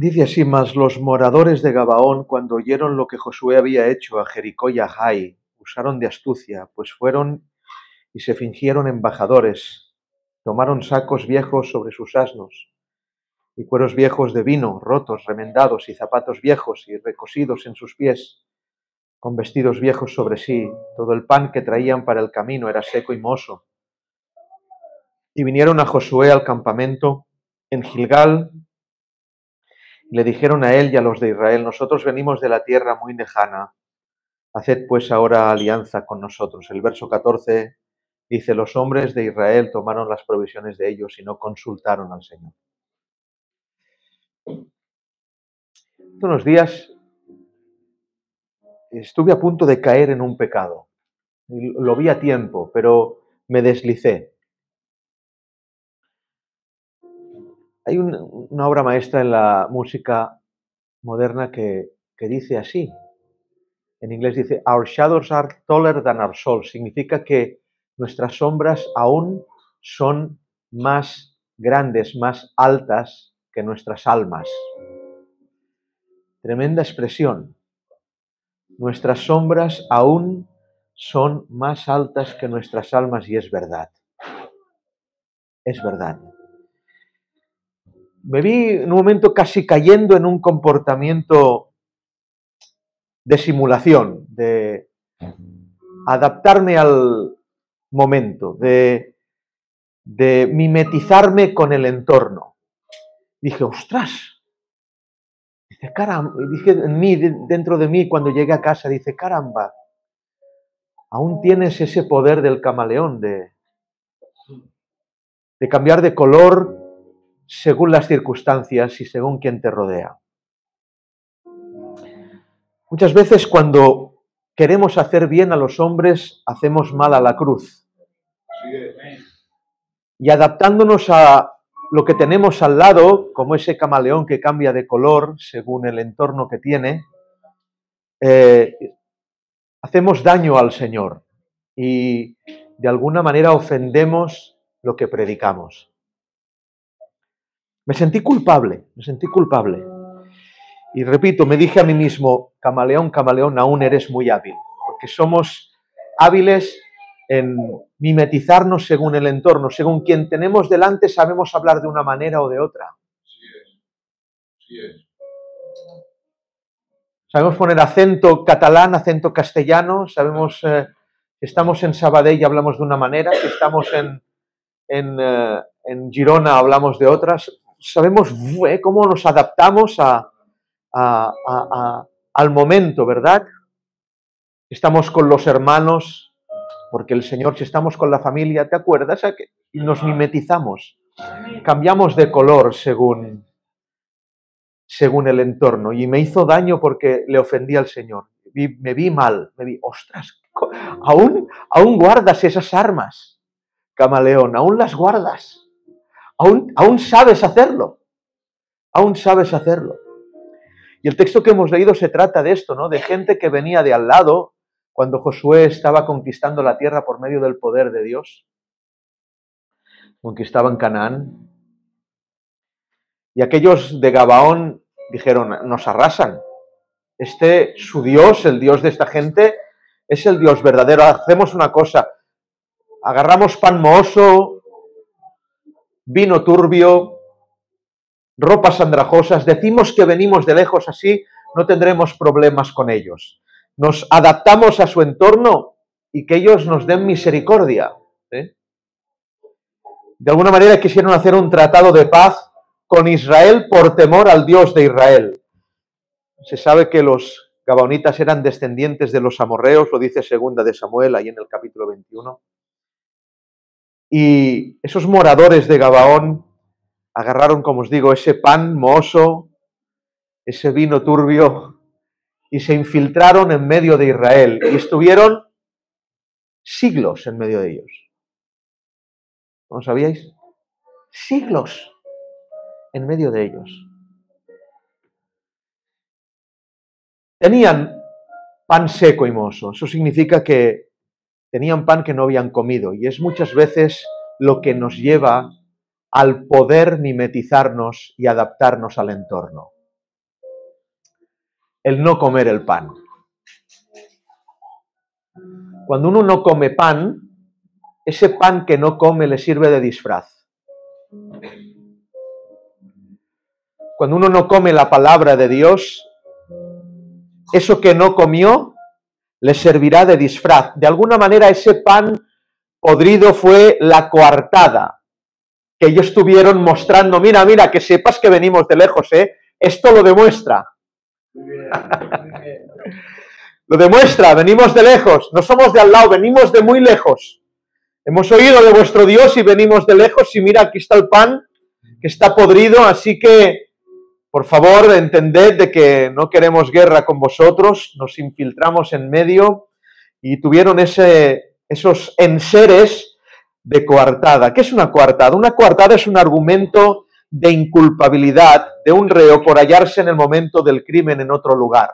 Dice así: mas los moradores de Gabaón, cuando oyeron lo que Josué había hecho a Jericó y a Jai, usaron de astucia, pues fueron y se fingieron embajadores, tomaron sacos viejos sobre sus asnos, y cueros viejos de vino, rotos, remendados, y zapatos viejos y recosidos en sus pies, con vestidos viejos sobre sí. Todo el pan que traían para el camino era seco y mohoso. Y vinieron a Josué al campamento en Gilgal, y le dijeron a él y a los de Israel: nosotros venimos de la tierra muy lejana, haced pues ahora alianza con nosotros. El verso 14 dice: los hombres de Israel tomaron las provisiones de ellos y no consultaron al Señor. Hace unos días estuve a punto de caer en un pecado. Lo vi a tiempo, pero me deslicé. Hay una obra maestra en la música moderna que dice así. En inglés dice: our shadows are taller than our souls. Significa que nuestras sombras aún son más grandes, más altas que nuestras almas. Tremenda expresión. Nuestras sombras aún son más altas que nuestras almas, y es verdad. Es verdad. Me vi en un momento casi cayendo en un comportamiento de simulación, de adaptarme al momento, de mimetizarme con el entorno. Dije: ostras. Dice: caramba. Dije en mí, dentro de mí, cuando llegué a casa, dice: caramba, aún tienes ese poder del camaleón de cambiar de color según las circunstancias y según quien te rodea. Muchas veces cuando queremos hacer bien a los hombres, hacemos mal a la cruz. Y adaptándonos a lo que tenemos al lado, como ese camaleón que cambia de color según el entorno que tiene, hacemos daño al Señor y de alguna manera ofendemos lo que predicamos. Me sentí culpable. Y repito, me dije a mí mismo: camaleón, camaleón, aún eres muy hábil, porque somos hábiles en mimetizarnos según el entorno, según quien tenemos delante sabemos hablar de una manera o de otra. Sí es. Sabemos poner acento catalán, acento castellano, sabemos que estamos en Sabadell y hablamos de una manera, que estamos en Girona hablamos de otras. Sabemos cómo nos adaptamos al momento, ¿verdad? Estamos con los hermanos, porque el Señor, si estamos con la familia, ¿te acuerdas? Y nos mimetizamos, cambiamos de color según el entorno, y me hizo daño porque le ofendí al Señor. Me vi mal, ostras, aún guardas esas armas, camaleón, aún las guardas, aún sabes hacerlo, Y el texto que hemos leído se trata de esto, ¿no? De gente que venía de al lado cuando Josué estaba conquistando la tierra por medio del poder de Dios. Conquistaban Canaán. Y aquellos de Gabaón dijeron: nos arrasan. Su Dios, el Dios de esta gente, es el Dios verdadero. Hacemos una cosa: agarramos pan mohoso, vino turbio, ropas andrajosas, decimos que venimos de lejos, así no tendremos problemas con ellos. Nos adaptamos a su entorno y que ellos nos den misericordia. De alguna manera quisieron hacer un tratado de paz con Israel por temor al Dios de Israel. Se sabe que los gabaonitas eran descendientes de los amorreos, lo dice Segunda de Samuel, ahí en el capítulo 21. Y esos moradores de Gabaón agarraron, como os digo, ese pan mohoso, ese vino turbio, y se infiltraron en medio de Israel. Y estuvieron siglos en medio de ellos. ¿No sabíais? Siglos en medio de ellos. Tenían pan seco y mohoso. Eso significa que tenían pan que no habían comido. Y es muchas veces lo que nos lleva al poder mimetizarnos y adaptarnos al entorno. el no comer el pan. Cuando uno no come pan, ese pan que no come le sirve de disfraz. Cuando uno no come la palabra de Dios, eso que no comió le servirá de disfraz. De alguna manera ese pan podrido fue la coartada que ellos estuvieron mostrando. Mira, mira, que sepas que venimos de lejos, ¿eh? Esto lo demuestra. Muy bien, muy bien. Lo demuestra, venimos de lejos, no somos de al lado, venimos de muy lejos. Hemos oído de vuestro Dios y venimos de lejos y mira, aquí está el pan que está podrido, así que, por favor, entended de que no queremos guerra con vosotros, nos infiltramos en medio y tuvieron esos enseres de coartada. ¿Qué es una coartada? Una coartada es un argumento de inculpabilidad de un reo por hallarse en el momento del crimen en otro lugar.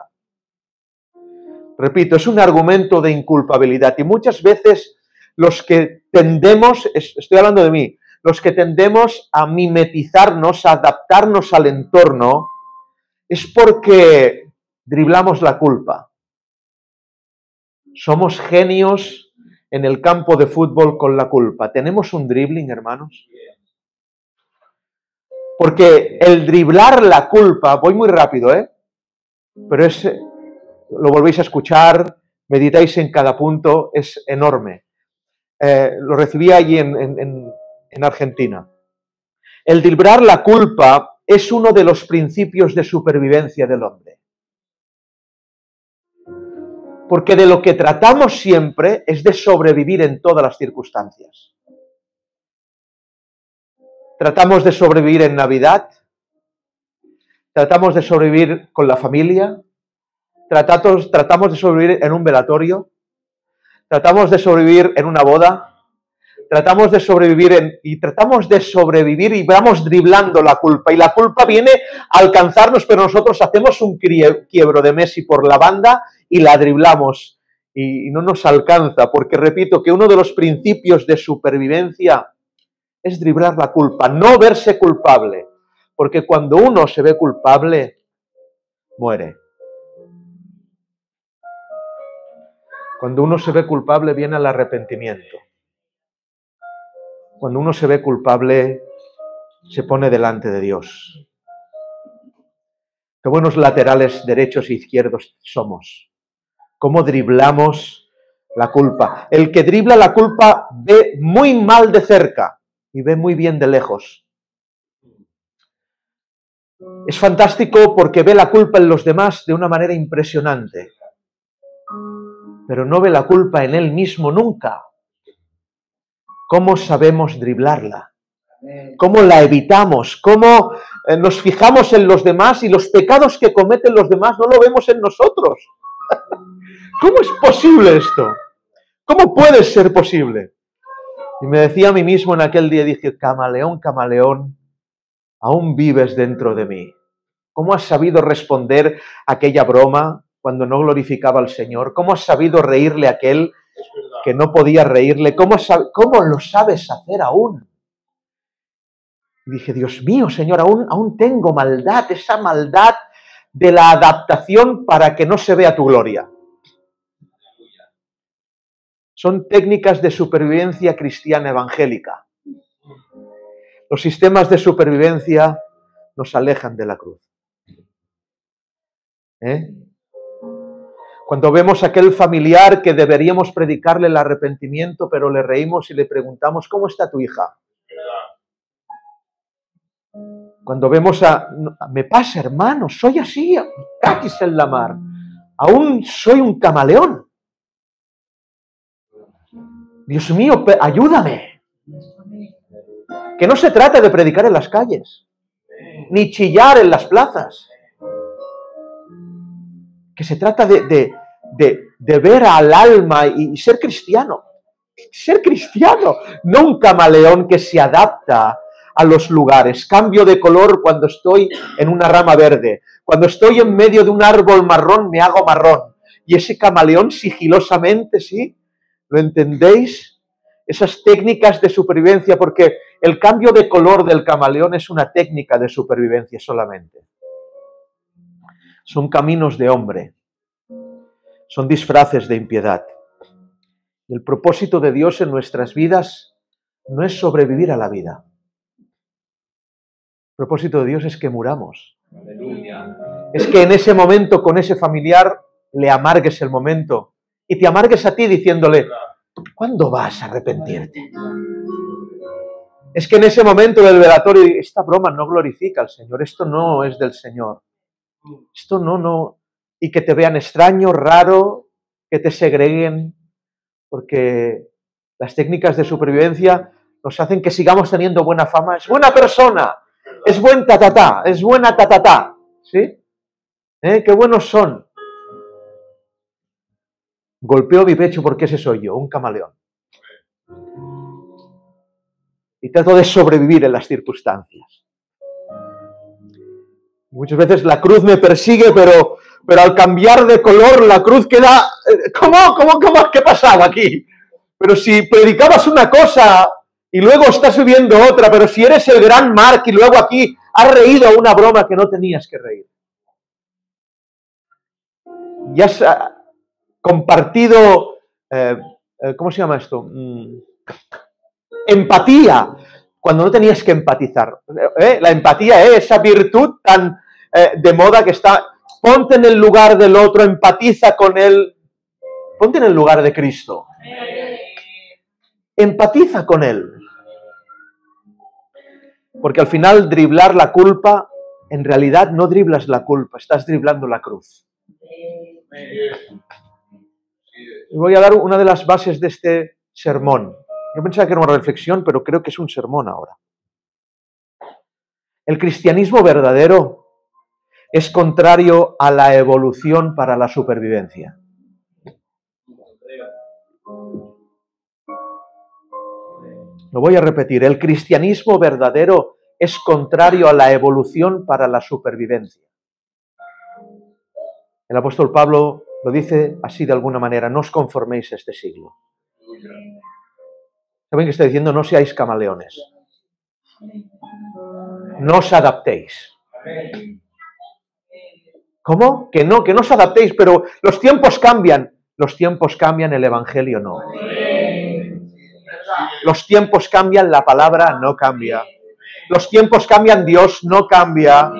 Repito, es un argumento de inculpabilidad y muchas veces los que tendemos, estoy hablando de mí, los que tendemos a mimetizarnos, a adaptarnos al entorno, es porque driblamos la culpa. Somos genios en el campo de fútbol con la culpa. ¿Tenemos un dribbling, hermanos? Porque el driblar la culpa, voy muy rápido, pero lo volvéis a escuchar, meditáis en cada punto, es enorme. Lo recibí allí en Argentina. El driblar la culpa es uno de los principios de supervivencia del hombre. Porque de lo que tratamos siempre es de sobrevivir en todas las circunstancias. Tratamos de sobrevivir en Navidad, tratamos de sobrevivir con la familia, tratamos de sobrevivir en un velatorio, tratamos de sobrevivir en una boda, tratamos de sobrevivir y vamos driblando la culpa. Y la culpa viene a alcanzarnos, pero nosotros hacemos un quiebro de Messi por la banda y la driblamos. Y no nos alcanza, porque repito que uno de los principios de supervivencia es driblar la culpa, no verse culpable. Porque cuando uno se ve culpable, muere. Cuando uno se ve culpable, viene el arrepentimiento. Cuando uno se ve culpable, se pone delante de Dios. Qué buenos laterales derechos e izquierdos somos. Cómo driblamos la culpa. El que dribla la culpa ve muy mal de cerca y ve muy bien de lejos. Es fantástico porque ve la culpa en los demás de una manera impresionante. Pero no ve la culpa en él mismo nunca. ¿Cómo sabemos driblarla? ¿Cómo la evitamos? ¿Cómo nos fijamos en los demás y los pecados que cometen los demás no lo vemos en nosotros? ¿Cómo es posible esto? ¿Cómo puede ser posible? Y me decía a mí mismo en aquel día, dije, camaleón, camaleón, aún vives dentro de mí. ¿Cómo has sabido responder a aquella broma cuando no glorificaba al Señor? ¿Cómo has sabido reírle a aquel que no podía reírle? ¿Cómo lo sabes hacer aún? Y dije, Dios mío, Señor, aún tengo maldad, esa maldad de la adaptación para que no se vea tu gloria. Son técnicas de supervivencia cristiana evangélica. Los sistemas de supervivencia nos alejan de la cruz. Cuando vemos a aquel familiar que deberíamos predicarle el arrepentimiento, pero le reímos y le preguntamos, ¿cómo está tu hija? Cuando vemos me pasa, hermano, soy así, caquis en la mar, aún soy un camaleón. Dios mío, ayúdame. Que no se trata de predicar en las calles, ni chillar en las plazas. Que se trata de ver al alma y ser cristiano. Ser cristiano, no un camaleón que se adapta a los lugares. Cambio de color cuando estoy en una rama verde. Cuando estoy en medio de un árbol marrón, me hago marrón. Y ese camaleón sigilosamente, ¿sí? ¿Lo entendéis? Esas técnicas de supervivencia, porque el cambio de color del camaleón es una técnica de supervivencia solamente. son caminos de hombre, son disfraces de impiedad. Y el propósito de Dios en nuestras vidas no es sobrevivir a la vida. El propósito de Dios es que muramos. Aleluya. Es que en ese momento con ese familiar le amargues el momento y te amargues a ti diciéndole, ¿cuándo vas a arrepentirte? Es que en ese momento del velatorio, esta broma no glorifica al Señor, esto no es del Señor. Esto no. Y que te vean extraño, raro, que te segreguen, porque las técnicas de supervivencia nos hacen que sigamos teniendo buena fama. Es buena persona, es buen tatatá, es buena tatatá. ¿Sí? Qué buenos son. Golpeo mi pecho porque ese soy yo, un camaleón. Y trato de sobrevivir en las circunstancias. Muchas veces la cruz me persigue, pero al cambiar de color la cruz queda... ¿Cómo? ¿Qué pasaba aquí? Pero si predicabas una cosa y luego estás viviendo otra, pero si eres el gran Mark y luego aquí has reído a una broma que no tenías que reír. Y has compartido... ¿cómo se llama esto? Empatía, cuando no tenías que empatizar. La empatía es esa virtud tan de moda que está, ponte en el lugar del otro, empatiza con él, ponte en el lugar de Cristo. Empatiza con él. Porque al final driblar la culpa, en realidad no driblas la culpa, estás driblando la cruz. Y voy a dar una de las bases de este sermón. Yo pensaba que era una reflexión, pero creo que es un sermón ahora. El cristianismo verdadero es contrario a la evolución para la supervivencia. Lo voy a repetir. El cristianismo verdadero es contrario a la evolución para la supervivencia. El apóstol Pablo lo dice así de alguna manera: no os conforméis a este siglo. ¿Saben qué está diciendo? No seáis camaleones. No os adaptéis. ¿Cómo? Que no os adaptéis, pero los tiempos cambian. Los tiempos cambian, el evangelio no. Los tiempos cambian, la palabra no cambia. Los tiempos cambian, Dios no cambia.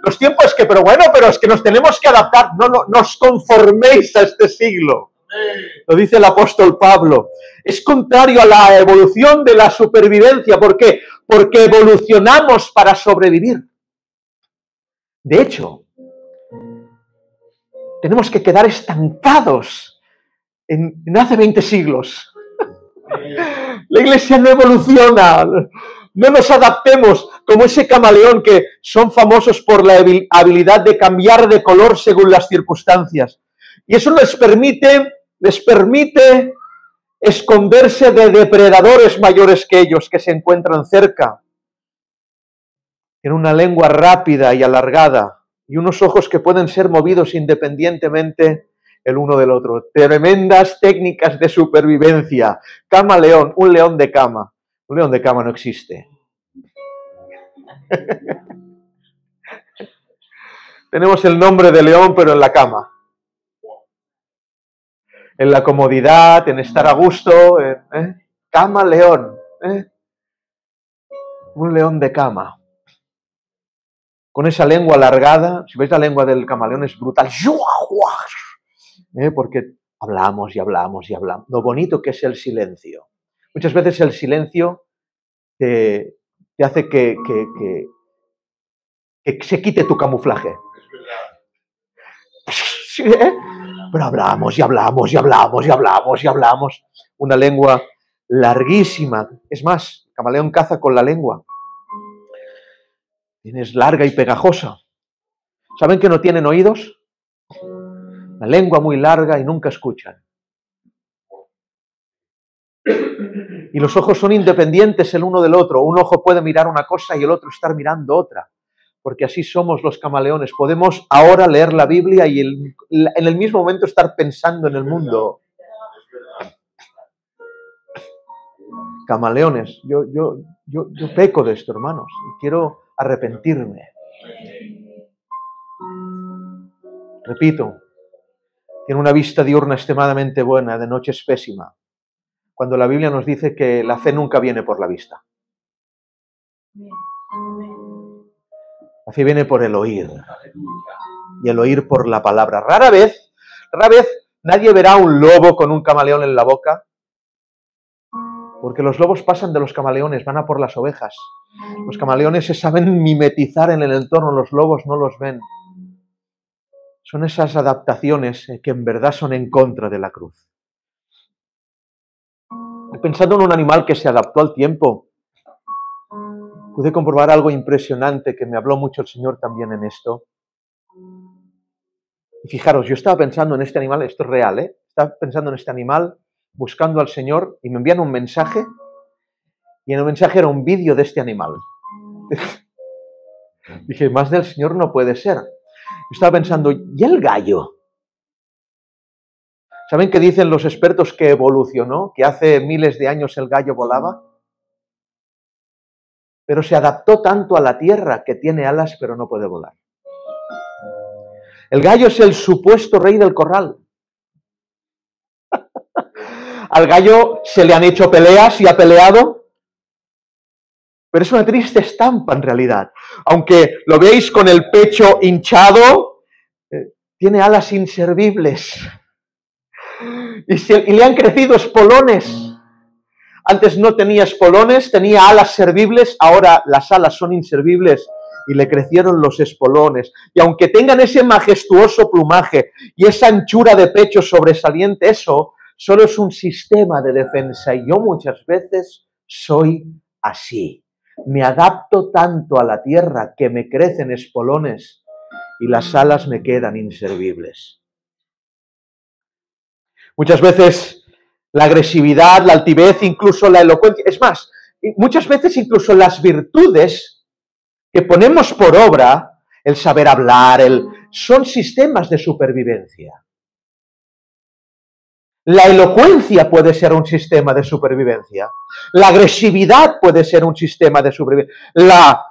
Los tiempos es que, pero es que nos tenemos que adaptar. No os conforméis a este siglo. Lo dice el apóstol Pablo. Es contrario a la evolución de la supervivencia. ¿Por qué? Porque evolucionamos para sobrevivir. De hecho, tenemos que quedar estancados en hace 20 siglos. La iglesia no evoluciona. No nos adaptemos como ese camaleón que son famosos por la habilidad de cambiar de color según las circunstancias. Y eso les permite esconderse de depredadores mayores que ellos que se encuentran cerca. Tienen una lengua rápida y alargada y unos ojos que pueden ser movidos independientemente el uno del otro. Tremendas técnicas de supervivencia. Camaleón, un león de cama. Un león de cama no existe. Tenemos el nombre de león, pero en la cama. En la comodidad, en estar a gusto. Camaleón. Un león de cama. Con esa lengua alargada. Si veis la lengua del camaleón es brutal. Porque hablamos y hablamos y hablamos. Lo bonito que es el silencio. Muchas veces el silencio te hace que se quite tu camuflaje. ¿Sí, Pero hablamos y hablamos y hablamos y hablamos y hablamos. Una lengua larguísima. Es más, el camaleón caza con la lengua. Es larga y pegajosa. ¿Saben que no tienen oídos? La lengua muy larga y nunca escuchan. Y los ojos son independientes el uno del otro. Un ojo puede mirar una cosa y el otro estar mirando otra. Porque así somos los camaleones. Podemos ahora leer la Biblia y en el mismo momento estar pensando en el mundo. Camaleones. Yo peco de esto, hermanos. Y quiero arrepentirme. Repito, tiene una vista diurna extremadamente buena, de noche es pésima, cuando la Biblia nos dice que la fe nunca viene por la vista. La fe viene por el oír, y el oír por la palabra. Rara vez nadie verá un lobo con un camaleón en la boca, porque los lobos pasan de los camaleones, van a por las ovejas. Los camaleones se saben mimetizar en el entorno, los lobos no los ven. Son esas adaptaciones que en verdad son en contra de la cruz. Pensando en un animal que se adaptó al tiempo, pude comprobar algo impresionante que me habló mucho el Señor también en esto. Y fijaros, yo estaba pensando en este animal, esto es real, estaba pensando en este animal, buscando al Señor, y me envían un mensaje, y en el mensaje era un vídeo de este animal. Dije, más del Señor no puede ser. Estaba pensando, ¿y el gallo? ¿Saben qué dicen los expertos que evolucionó? Que hace miles de años el gallo volaba. Pero se adaptó tanto a la tierra que tiene alas pero no puede volar. El gallo es el supuesto rey del corral. Al gallo se le han hecho peleas y ha peleado, pero es una triste estampa en realidad. Aunque lo veis con el pecho hinchado, tiene alas inservibles. Y le han crecido espolones. Antes no tenía espolones, tenía alas servibles, ahora las alas son inservibles y le crecieron los espolones. Y aunque tengan ese majestuoso plumaje y esa anchura de pecho sobresaliente, eso solo es un sistema de defensa. Y yo muchas veces soy así. Me adapto tanto a la tierra que me crecen espolones y las alas me quedan inservibles. Muchas veces la agresividad, la altivez, incluso la elocuencia, es más, muchas veces incluso las virtudes que ponemos por obra, el saber hablar, son sistemas de supervivencia. La elocuencia puede ser un sistema de supervivencia. La agresividad puede ser un sistema de supervivencia. La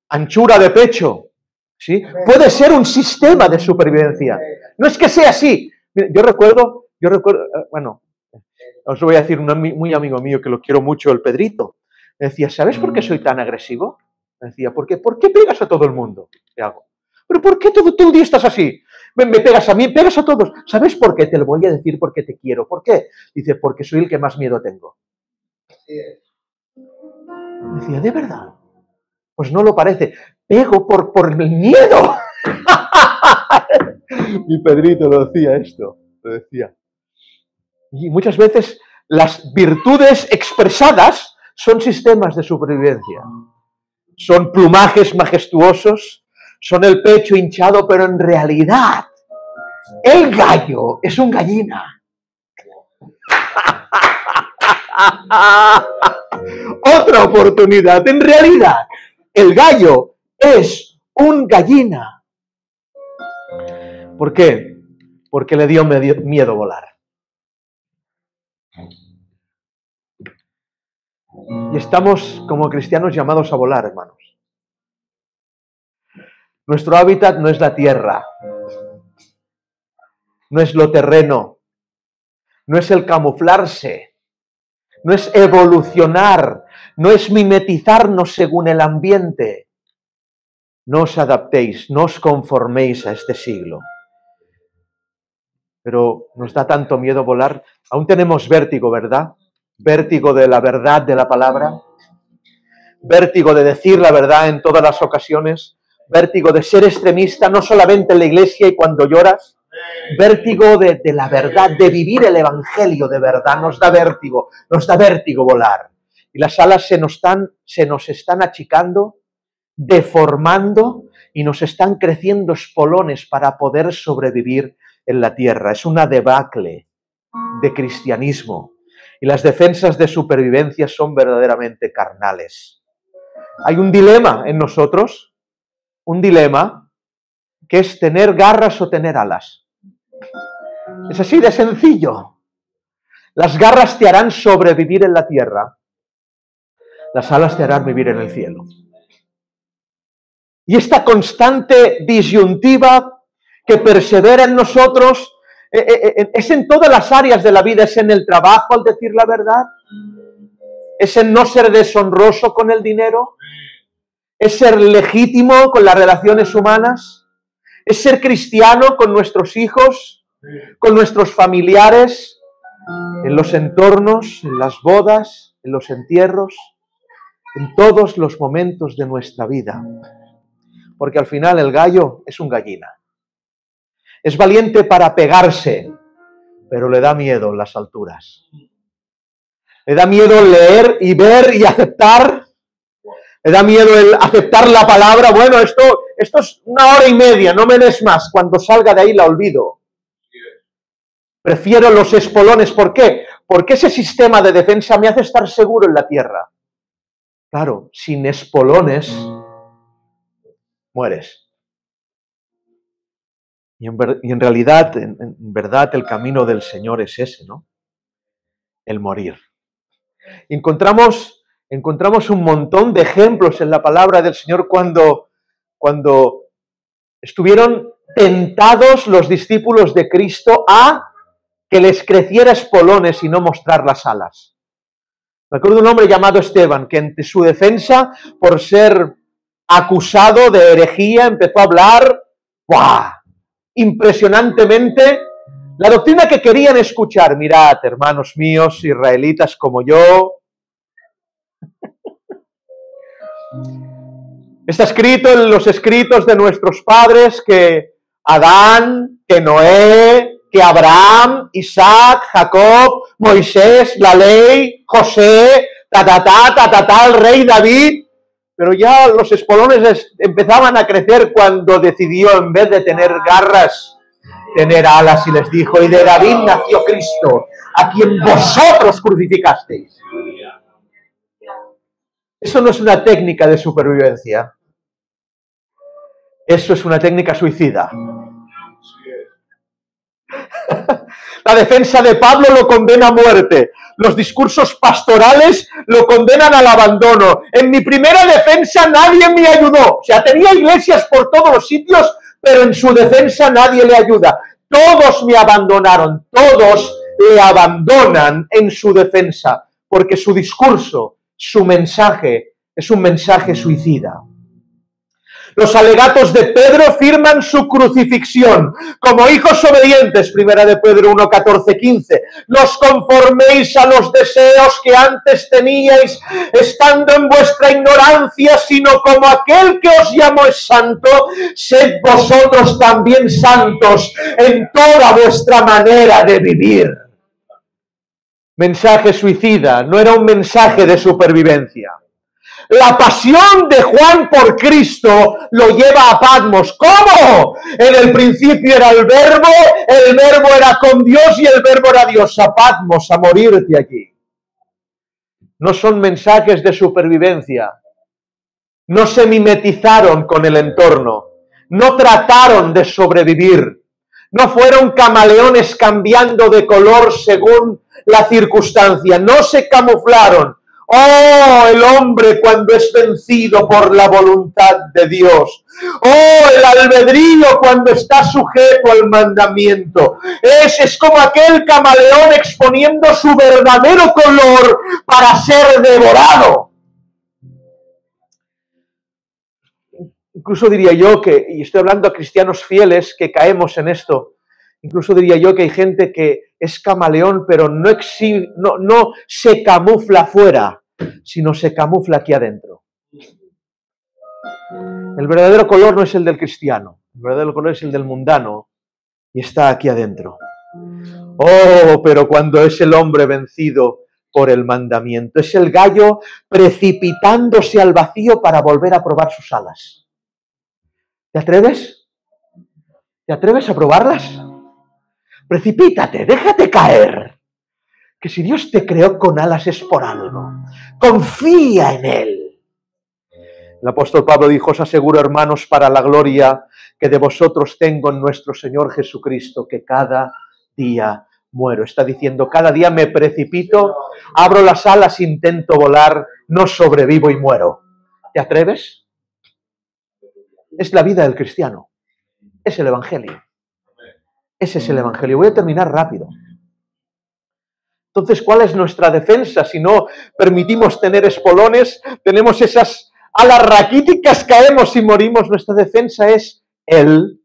anchura de pecho, ¿sí? Puede ser un sistema de supervivencia. No es que sea así. Yo recuerdo, bueno, os voy a decir un muy amigo mío que lo quiero mucho, el Pedrito. Me decía, ¿sabes por qué soy tan agresivo? Me decía, ¿por qué pegas a todo el mundo? ¿Qué hago? ¿Pero por qué todo el día estás así? Me pegas a mí, pegas a todos. ¿Sabes por qué? Te lo voy a decir porque te quiero. ¿Por qué? Dice, porque soy el que más miedo tengo. Me decía, ¿de verdad? Pues no lo parece. Pego por el miedo. Mi Pedrito lo decía esto. Lo decía. Y muchas veces las virtudes expresadas son sistemas de supervivencia. Son plumajes majestuosos, son el pecho hinchado, pero en realidad el gallo es un gallina. Otra oportunidad. En realidad, el gallo es un gallina. ¿Por qué? Porque le dio miedo volar. Y estamos como cristianos llamados a volar, hermanos. Nuestro hábitat no es la tierra, no es lo terreno, no es el camuflarse, no es evolucionar, no es mimetizarnos según el ambiente. No os adaptéis, no os conforméis a este siglo. Pero nos da tanto miedo volar. Aún tenemos vértigo, ¿verdad? Vértigo de la verdad de la palabra. Vértigo de decir la verdad en todas las ocasiones. Vértigo de ser extremista, no solamente en la iglesia y cuando lloras. Vértigo de la verdad, de vivir el evangelio de verdad. Nos da vértigo volar. Y las alas se nos están achicando, deformando y nos están creciendo espolones para poder sobrevivir en la tierra. Es una debacle de cristianismo y las defensas de supervivencia son verdaderamente carnales. Hay un dilema en nosotros, un dilema que es tener garras o tener alas. Es así de sencillo. Las garras te harán sobrevivir en la tierra, las alas te harán vivir en el cielo. Y esta constante disyuntiva que persevera en nosotros, es en todas las áreas de la vida, es en el trabajo al decir la verdad, es en no ser deshonroso con el dinero, es ser legítimo con las relaciones humanas, es ser cristiano con nuestros hijos, con nuestros familiares, en los entornos, en las bodas, en los entierros, en todos los momentos de nuestra vida. Porque al final el gallo es un gallina. Es valiente para pegarse, pero le da miedo las alturas. Le da miedo leer y ver y aceptar. Le da miedo el aceptar la palabra. Bueno, esto es 1 hora y media, no me des más. Cuando salga de ahí la olvido. Prefiero los espolones. ¿Por qué? Porque ese sistema de defensa me hace estar seguro en la tierra. Claro, sin espolones mueres. Y en realidad, en verdad, el camino del Señor es ese, ¿no? El morir. Encontramos un montón de ejemplos en la palabra del Señor cuando estuvieron tentados los discípulos de Cristo a que les creciera espolones y no mostrar las alas. Me acuerdo de un hombre llamado Esteban, que ante su defensa, por ser acusado de herejía, empezó a hablar ¡buah! Impresionantemente la doctrina que querían escuchar. Mirad, hermanos míos, israelitas como yo. Está escrito en los escritos de nuestros padres que Adán, que Noé, que Abraham, Isaac, Jacob, Moisés, la ley, José, el rey David. Pero ya los espolones empezaban a crecer cuando decidió, en vez de tener garras, tener alas, y les dijo, y de David nació Cristo, a quien vosotros crucificasteis. Eso no es una técnica de supervivencia. Eso es una técnica suicida. La defensa de Pablo lo condena a muerte. Los discursos pastorales lo condenan al abandono. En mi primera defensa nadie me ayudó. O sea, tenía iglesias por todos los sitios, pero en su defensa nadie le ayuda. Todos me abandonaron. Todos le abandonan en su defensa, porque su discurso, su mensaje, es un mensaje suicida. Los alegatos de Pedro firman su crucifixión. Como hijos obedientes, 1 de Pedro 1, 14, 15. No os conforméis a los deseos que antes teníais, estando en vuestra ignorancia, sino como aquel que os llamó es santo, sed vosotros también santos en toda vuestra manera de vivir. Mensaje suicida, no era un mensaje de supervivencia. La pasión de Juan por Cristo lo lleva a Patmos. ¿Cómo? En el principio era el verbo era con Dios y el verbo era Dios. A Patmos, a morirte aquí. No son mensajes de supervivencia. No se mimetizaron con el entorno. No trataron de sobrevivir. No fueron camaleones cambiando de color según la circunstancia. No se camuflaron. Oh, el hombre cuando es vencido por la voluntad de Dios. Oh, el albedrío cuando está sujeto al mandamiento. Es como aquel camaleón exponiendo su verdadero color para ser devorado. Incluso diría yo que, y estoy hablando a cristianos fieles que caemos en esto, incluso diría yo que hay gente que es camaleón, pero no se camufla fuera, sino se camufla aquí adentro. El verdadero color no es el del cristiano, el verdadero color es el del mundano y está aquí adentro. Oh, pero cuando es el hombre vencido por el mandamiento, es el gallo precipitándose al vacío para volver a probar sus alas. ¿Te atreves? ¿Te atreves a probarlas? Precipítate, déjate caer. Que si Dios te creó con alas es por algo. Confía en Él. El apóstol Pablo dijo, os aseguro, hermanos, para la gloria que de vosotros tengo en nuestro Señor Jesucristo, que cada día muero. Está diciendo, cada día me precipito, abro las alas, intento volar, no sobrevivo y muero. ¿Te atreves? Es la vida del cristiano. Es el Evangelio. Ese es el Evangelio. Voy a terminar rápido. Entonces, ¿cuál es nuestra defensa? Si no permitimos tener espolones, tenemos esas alas raquíticas, caemos y morimos. Nuestra defensa es Él.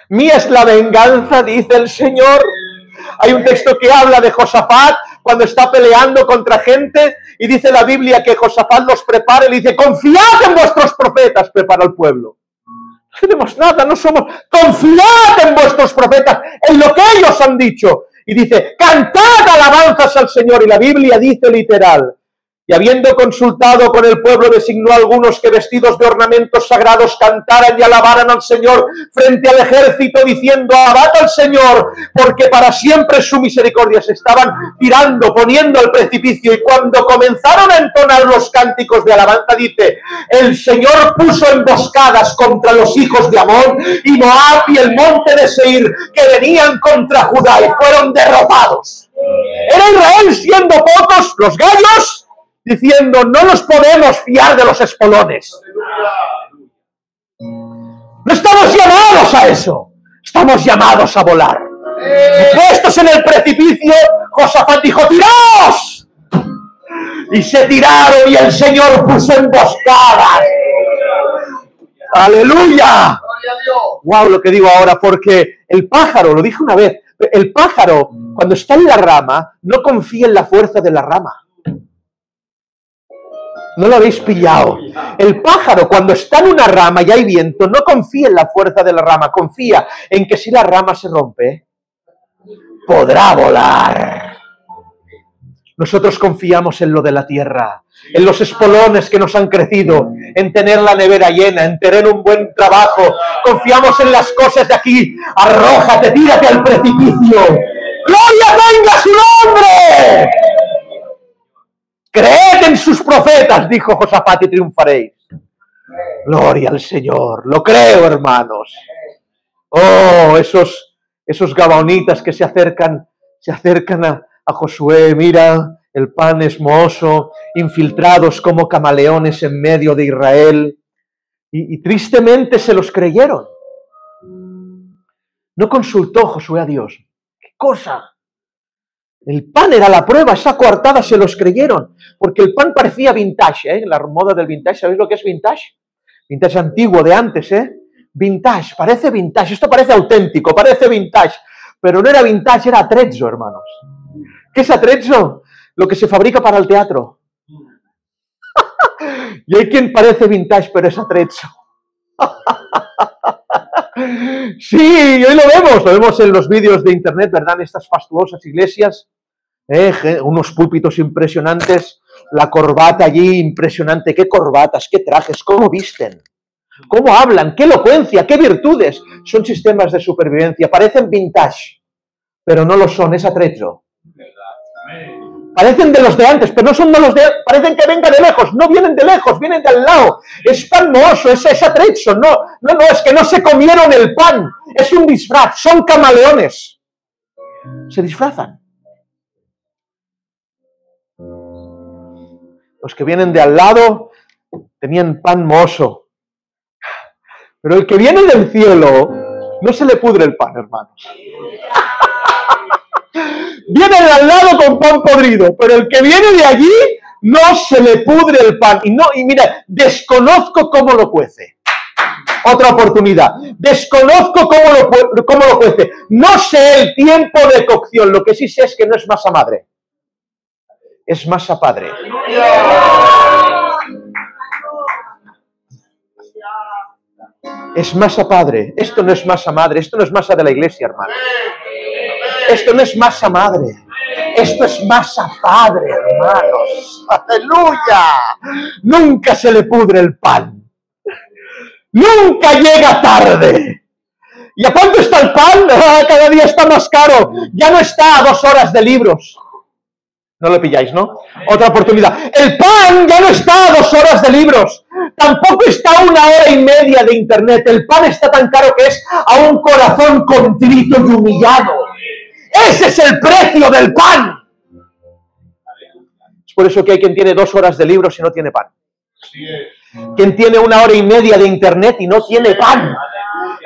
Mía es la venganza, dice el Señor. Hay un texto que habla de Josafat cuando está peleando contra gente y dice la Biblia que Josafat los prepara y le dice: confiad en vuestros profetas, prepara al pueblo. No tenemos nada, no somos... Confiad en vuestros profetas, en lo que ellos han dicho. Y dice: cantad alabanzas al Señor. Y la Biblia dice literal: y habiendo consultado con el pueblo, designó a algunos que vestidos de ornamentos sagrados cantaran y alabaran al Señor frente al ejército, diciendo: alabad al Señor, porque para siempre es su misericordia. Se estaban tirando, poniendo al precipicio, y cuando comenzaron a entonar los cánticos de alabanza, dice: el Señor puso emboscadas contra los hijos de Amón y Moab y el monte de Seir, que venían contra Judá, y fueron derrotados. Era Israel siendo pocos, los gallos, diciendo: no nos podemos fiar de los espolones. No estamos llamados a eso. Estamos llamados a volar. Puestos en el precipicio, Josafat dijo: ¡tiraos! Y se tiraron y el Señor puso emboscadas. ¡Aleluya! ¡Wow! Lo que digo ahora, porque el pájaro, lo dije una vez, el pájaro, cuando está en la rama, no confía en la fuerza de la rama. ¿No lo habéis pillado? El pájaro, cuando está en una rama y hay viento, no confía en la fuerza de la rama, confía en que si la rama se rompe, podrá volar. Nosotros confiamos en lo de la tierra, en los espolones que nos han crecido, en tener la nevera llena, en tener un buen trabajo. Confiamos en las cosas de aquí. Arrójate, tírate al precipicio. ¡Gloria tenga su nombre! Creed en sus profetas, dijo Josafat, y triunfaréis. Gloria al Señor. Lo creo, hermanos. Oh, esos gabaonitas que se acercan a Josué. Mira, el pan es mohoso, infiltrados como camaleones en medio de Israel. Y tristemente se los creyeron. No consultó Josué a Dios. ¿Qué cosa? El pan era la prueba, esa coartada se los creyeron, porque el pan parecía vintage, ¿eh? La moda del vintage, ¿sabéis lo que es vintage? Vintage antiguo, de antes, ¿eh? Vintage, parece vintage, esto parece auténtico, parece vintage, pero no era vintage, era atrezzo, hermanos. ¿Qué es atrezzo? Lo que se fabrica para el teatro. Y hay quien parece vintage, pero es atrezzo. Sí, hoy lo vemos en los vídeos de internet, ¿verdad? En estas fastuosas iglesias, unos púlpitos impresionantes, la corbata allí impresionante, qué corbatas, qué trajes, cómo visten, cómo hablan, qué elocuencia, qué virtudes. Son sistemas de supervivencia, parecen vintage, pero no lo son, es atrezzo. Parecen de los de antes, pero no son de los de antes, parecen que vengan de lejos, no vienen de lejos, vienen de al lado. Es pan mohoso, es atrezzo, no, es que no se comieron el pan, es un disfraz, son camaleones. Se disfrazan. Los que vienen de al lado tenían pan mohoso. Pero el que viene del cielo, no se le pudre el pan, hermanos. Viene de al lado con pan podrido, pero el que viene de allí no se le pudre el pan. Y mira, desconozco cómo lo cuece. Otra oportunidad. Desconozco cómo lo cuece. No sé el tiempo de cocción. Lo que sí sé es que no es masa madre. Es masa padre. Es masa padre. Esto no es masa madre. Esto no es masa de la iglesia, hermano. Esto no es masa madre, esto es masa padre, hermanos. ¡Aleluya! Nunca se le pudre el pan. Nunca llega tarde. ¿Y a cuánto está el pan? Cada día está más caro. Ya no está a 2 horas de libros. No lo pilláis, ¿no? Otra oportunidad. El pan ya no está a 2 horas de libros. Tampoco está a 1 hora y media de internet. El pan está tan caro que es a un corazón contrito y humillado. Ese es el precio del pan. Es por eso que hay quien tiene 2 horas de libros y no tiene pan. Quien tiene 1 hora y media de internet y no tiene pan.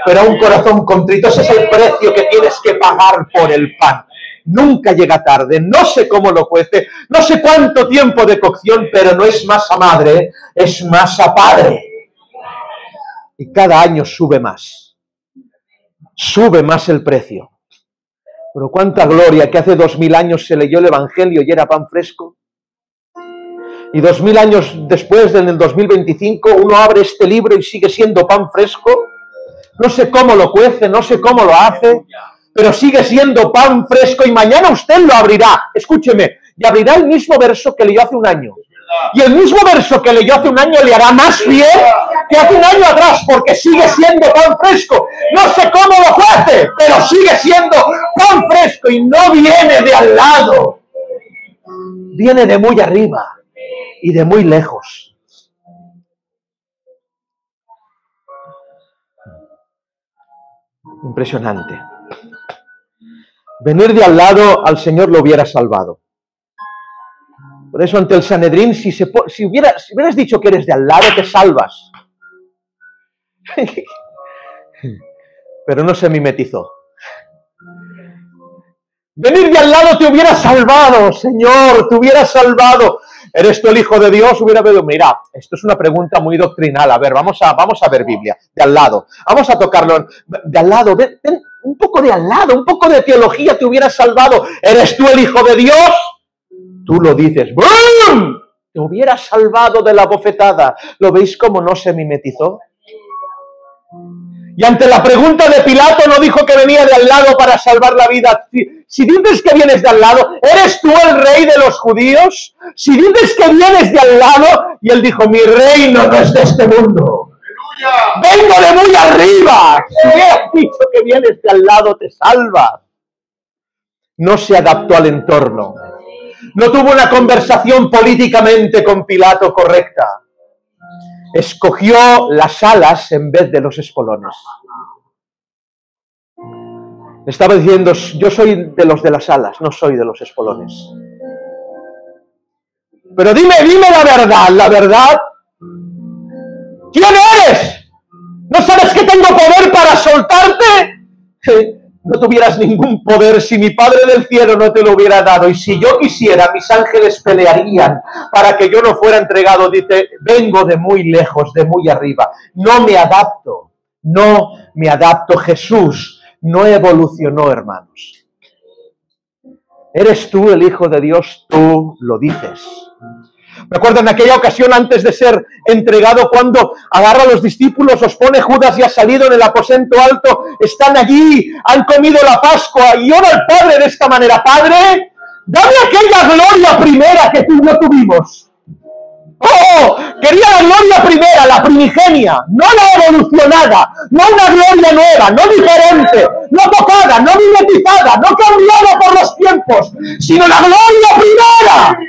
pero a un corazón contrito. Ese es el precio que tienes que pagar por el pan. Nunca llega tarde, no sé cómo lo cuece, no sé cuánto tiempo de cocción, pero no es masa madre, es masa padre. Y cada año sube más el precio. Pero cuánta gloria que hace 2000 años se leyó el Evangelio y era pan fresco. Y 2000 años después, en el 2025, uno abre este libro y sigue siendo pan fresco. No sé cómo lo cuece, no sé cómo lo hace, pero sigue siendo pan fresco y mañana usted lo abrirá. Escúcheme, y abrirá el mismo verso que leyó hace un año. Y el mismo verso que leyó hace un año le hará más bien que hace un año atrás, porque sigue siendo pan fresco. No sé cómo lo cuece, pero sigue siendo pan fresco y no viene de al lado. Viene de muy arriba y de muy lejos. Impresionante. Venir de al lado al Señor lo hubiera salvado. Por eso ante el Sanedrín, si hubieras dicho que eres de al lado, te salvas. Pero no se mimetizó. Venir de al lado te hubiera salvado, Señor, te hubiera salvado. ¿Eres tú el Hijo de Dios? Hubiera pedido, mira, esto es una pregunta muy doctrinal. A ver, vamos a ver Biblia, de al lado. Vamos a tocarlo de al lado. Ven, un poco de al lado, un poco de teología te hubiera salvado. ¿Eres tú el Hijo de Dios? Tú lo dices. ¡Bum! Te hubiera salvado de la bofetada. ¿Lo veis cómo no se mimetizó? Y ante la pregunta de Pilato no dijo que venía de al lado para salvar la vida. Si dices que vienes de al lado, ¿eres tú el rey de los judíos? Si dices que vienes de al lado, y él dijo, mi reino no es de este mundo. ¡Vengo de muy arriba! Si hubieras dicho que vienes de al lado, te salvas. No se adaptó al entorno. No tuvo una conversación políticamente con Pilato correcta. Escogió las alas en vez de los espolones. Estaba diciendo, yo soy de los de las alas, no soy de los espolones. Pero dime la verdad. ¿Quién eres? ¿No sabes que tengo poder para soltarte? No tuvieras ningún poder si mi Padre del cielo no te lo hubiera dado. Y si yo quisiera, mis ángeles pelearían para que yo no fuera entregado. Dice, vengo de muy lejos, de muy arriba. No me adapto. Jesús no evolucionó, hermanos. ¿Eres tú el Hijo de Dios? Tú lo dices. Me acuerdo en aquella ocasión antes de ser entregado, cuando agarra a los discípulos, os pone Judas y ha salido en el aposento alto, están allí, han comido la Pascua y ora al Padre de esta manera, Padre, dame aquella gloria primera que tú no tuvimos. ¡Oh! Quería la gloria primera, la primigenia, no la evolucionada, no una gloria nueva, no diferente, no tocada, no mimetizada, no cambiada por los tiempos, sino la gloria primera.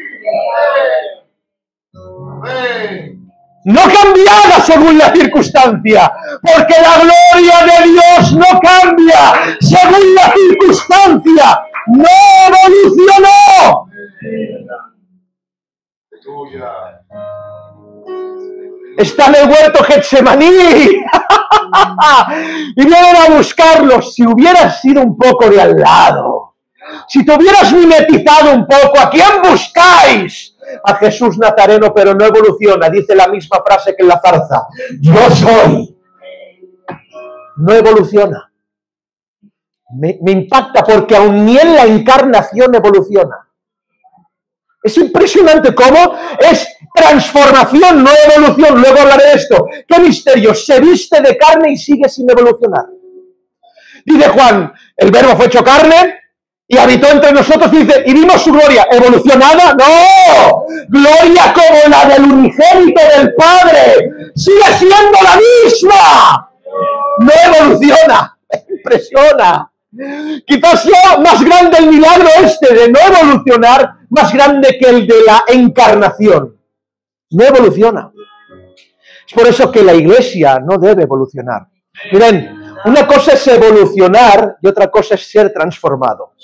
No cambiada según la circunstancia, porque la gloria de Dios no cambia según la circunstancia, no evolucionó. Está en el huerto Getsemaní y vienen a buscarlos. Si hubieras sido un poco de al lado, si te hubieras mimetizado un poco, ¿a quién buscáis? A Jesús Nazareno, pero no evoluciona. Dice la misma frase que en la zarza. Yo soy. No evoluciona. Me impacta porque aún ni en la encarnación evoluciona. Es impresionante cómo es transformación, no evolución. Luego hablaré de esto. ¿Qué misterio? Se viste de carne y sigue sin evolucionar. Dice Juan, el verbo fue hecho carne y habitó entre nosotros, y dice, y vimos su gloria. ¿Evolucionada? ¡No! Gloria como la del unigénito del Padre. Sigue siendo la misma. No evoluciona. Me impresiona. Quizás sea más grande el milagro este de no evolucionar, más grande que el de la encarnación. No evoluciona. Es por eso que la Iglesia no debe evolucionar. Miren, una cosa es evolucionar y otra cosa es ser transformado.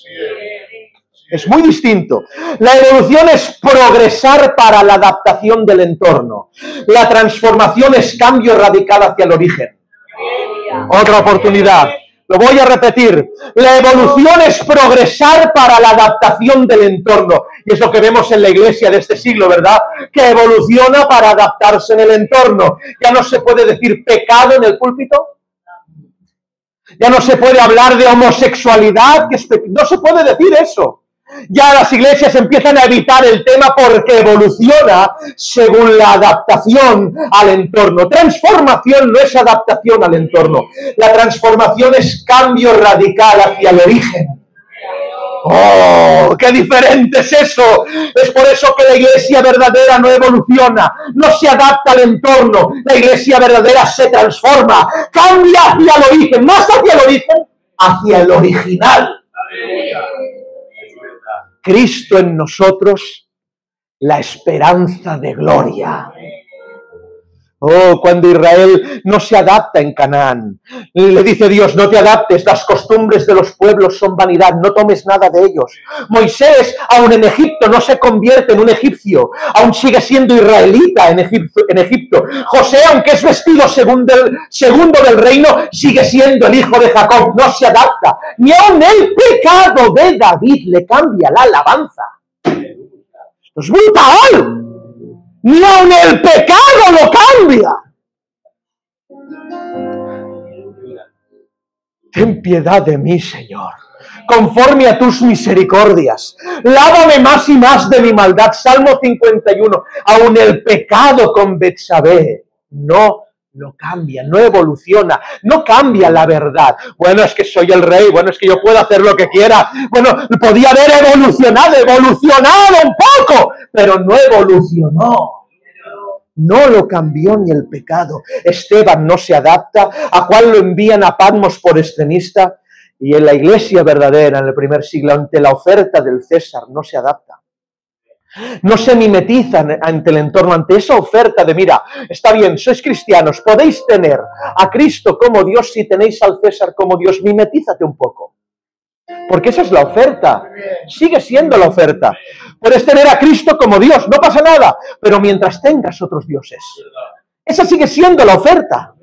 Es muy distinto. La evolución es progresar para la adaptación del entorno. La transformación es cambio radical hacia el origen. Otra oportunidad. Lo voy a repetir. La evolución es progresar para la adaptación del entorno. Y es lo que vemos en la iglesia de este siglo, ¿verdad? Que evoluciona para adaptarse en el entorno. Ya no se puede decir pecado en el púlpito. Ya no se puede hablar de homosexualidad. No se puede decir eso. Ya las iglesias empiezan a evitar el tema porque evoluciona según la adaptación al entorno. Transformación no es adaptación al entorno. La transformación es cambio radical hacia el origen. ¡Oh, qué diferente es eso! Es por eso que la iglesia verdadera no evoluciona, no se adapta al entorno. La iglesia verdadera se transforma, cambia hacia el origen, más hacia el origen, hacia el original. Cristo en nosotros, la esperanza de gloria. Oh, cuando Israel no se adapta en Canaán, le dice Dios, no te adaptes, las costumbres de los pueblos son vanidad, no tomes nada de ellos. Moisés, aún en Egipto, no se convierte en un egipcio, aún sigue siendo israelita en Egipto. José, aunque es vestido segundo del reino, sigue siendo el hijo de Jacob, no se adapta. Ni aún el pecado de David le cambia la alabanza. Esto es brutal. Ni aun el pecado lo cambia. Ten piedad de mí, Señor, conforme a tus misericordias. Lávame más y más de mi maldad. Salmo 51. Aun el pecado con Betsabé no lo cambia, no evoluciona, no cambia la verdad. Bueno, es que soy el rey, bueno, es que yo puedo hacer lo que quiera. Bueno, podía haber evolucionado un poco, pero no evolucionó. No lo cambió ni el pecado. Esteban no se adapta. A Juan lo envían a Patmos por extremista. Y en la iglesia verdadera, en el primer siglo, ante la oferta del César, no se adapta. No se mimetizan ante el entorno, ante esa oferta de, mira, está bien, sois cristianos, podéis tener a Cristo como Dios si tenéis al César como Dios. Mimetízate un poco. Porque esa es la oferta. Sigue siendo la oferta. Puedes tener a Cristo como Dios, no pasa nada, pero mientras tengas otros dioses. Esa sigue siendo la oferta.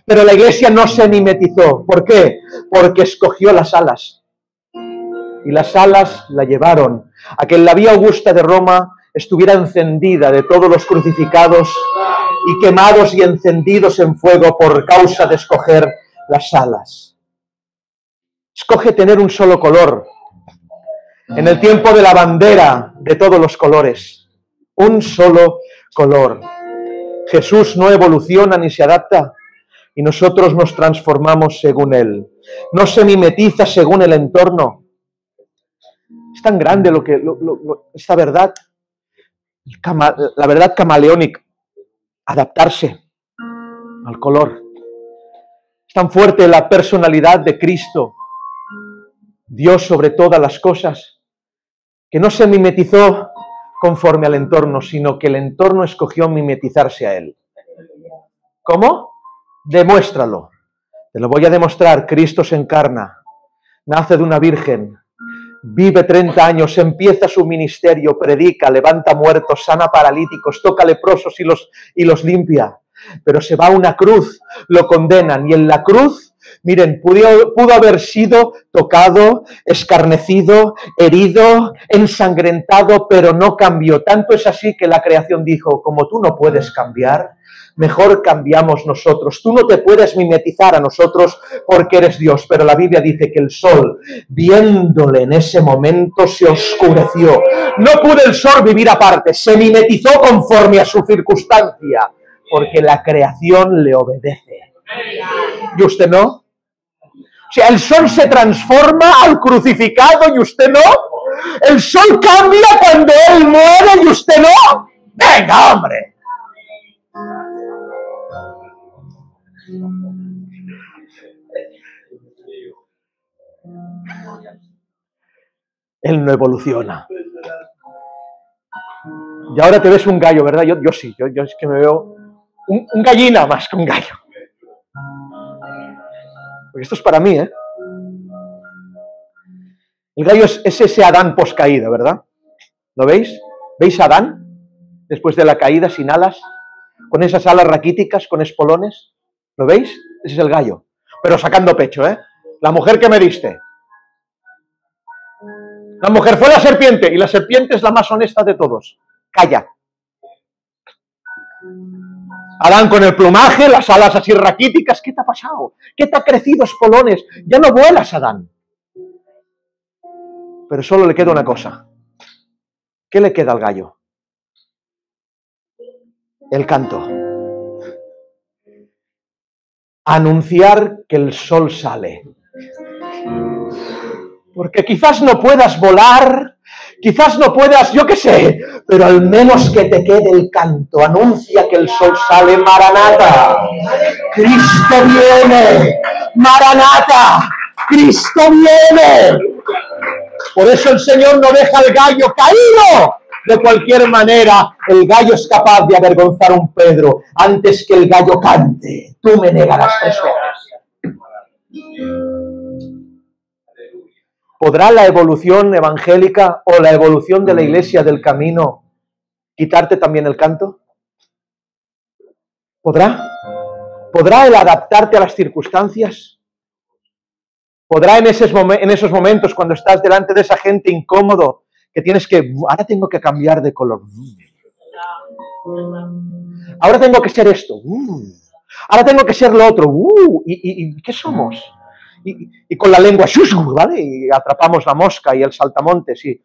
Pero la iglesia no se mimetizó. ¿Por qué? Porque escogió las alas. Y las alas la llevaron a que en la vía augusta de Roma estuviera encendida de todos los crucificados y quemados y encendidos en fuego por causa de escoger las alas. Escoge tener un solo color. En el tiempo de la bandera de todos los colores. Un solo color. Jesús no evoluciona ni se adapta y nosotros nos transformamos según Él. No se mimetiza según el entorno. Es tan grande esta verdad. La verdad camaleónica. Adaptarse al color. Es tan fuerte la personalidad de Cristo. Dios sobre todas las cosas, que no se mimetizó conforme al entorno, sino que el entorno escogió mimetizarse a Él. ¿Cómo? Demuéstralo. Te lo voy a demostrar. Cristo se encarna, nace de una virgen, vive 30 años, empieza su ministerio, predica, levanta muertos, sana paralíticos, toca leprosos y los limpia. Pero se va a una cruz, lo condenan, y en la cruz, miren, pudo haber sido tocado, escarnecido, herido, ensangrentado, pero no cambió. Tanto es así que la creación dijo, como tú no puedes cambiar, mejor cambiamos nosotros. Tú no te puedes mimetizar a nosotros porque eres Dios, pero la Biblia dice que el sol, viéndole en ese momento, se oscureció. No pudo el sol vivir aparte, se mimetizó conforme a su circunstancia, porque la creación le obedece. ¿Y usted no? O sea, el sol se transforma al crucificado y usted no. El sol cambia cuando él muere y usted no. ¡Venga, hombre! Él no evoluciona. Y ahora te ves un gallo, ¿verdad? Yo sí, yo es que me veo un gallina más que un gallo. Porque esto es para mí, ¿eh? El gallo es ese Adán poscaída, ¿verdad? ¿Lo veis? ¿Veis a Adán? Después de la caída, sin alas, con esas alas raquíticas, con espolones. ¿Lo veis? Ese es el gallo. pero sacando pecho, ¿eh? La mujer que me diste. La mujer fue la serpiente, y la serpiente es la más honesta de todos. Calla. Adán con el plumaje, las alas así raquíticas, ¿qué te ha pasado? ¿Qué te ha crecido espolones? Ya no vuelas, Adán. Pero solo le queda una cosa. ¿Qué le queda al gallo? El canto. Anunciar que el sol sale. Porque quizás no puedas volar, quizás no puedas, yo qué sé, pero al menos que te quede el canto. Anuncia que el sol sale. Maranata, Cristo viene. Maranata, Cristo viene. Por eso el Señor no deja al gallo caído. De cualquier manera, el gallo es capaz de avergonzar a un Pedro. Antes que el gallo cante, tú me negarás 3 veces. ¿Podrá la evolución evangélica o la evolución de la Iglesia del camino quitarte también el canto? ¿Podrá? ¿Podrá el adaptarte a las circunstancias? ¿Podrá en esos momentos cuando estás delante de esa gente incómodo que tienes que, ahora tengo que cambiar de color, ahora tengo que ser esto, ahora tengo que ser lo otro, ¿y qué somos? Y con la lengua, ¿vale? Y atrapamos la mosca y el saltamontes y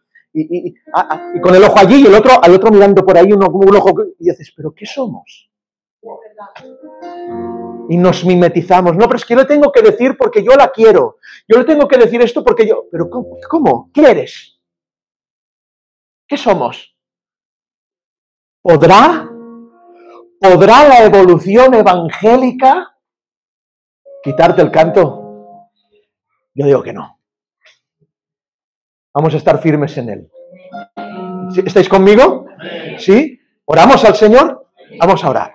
con el ojo allí y el otro, al otro mirando por ahí, un ojo, y dices, ¿pero qué somos? Y nos mimetizamos. No, pero es que yo le tengo que decir porque yo la quiero. Yo le tengo que decir esto porque yo... ¿Pero cómo? ¿Qué eres? ¿Qué somos? ¿Podrá la evolución evangélica quitarte el canto? Yo digo que no. Vamos a estar firmes en él. ¿Estáis conmigo? ¿Sí? ¿Oramos al Señor? Vamos a orar.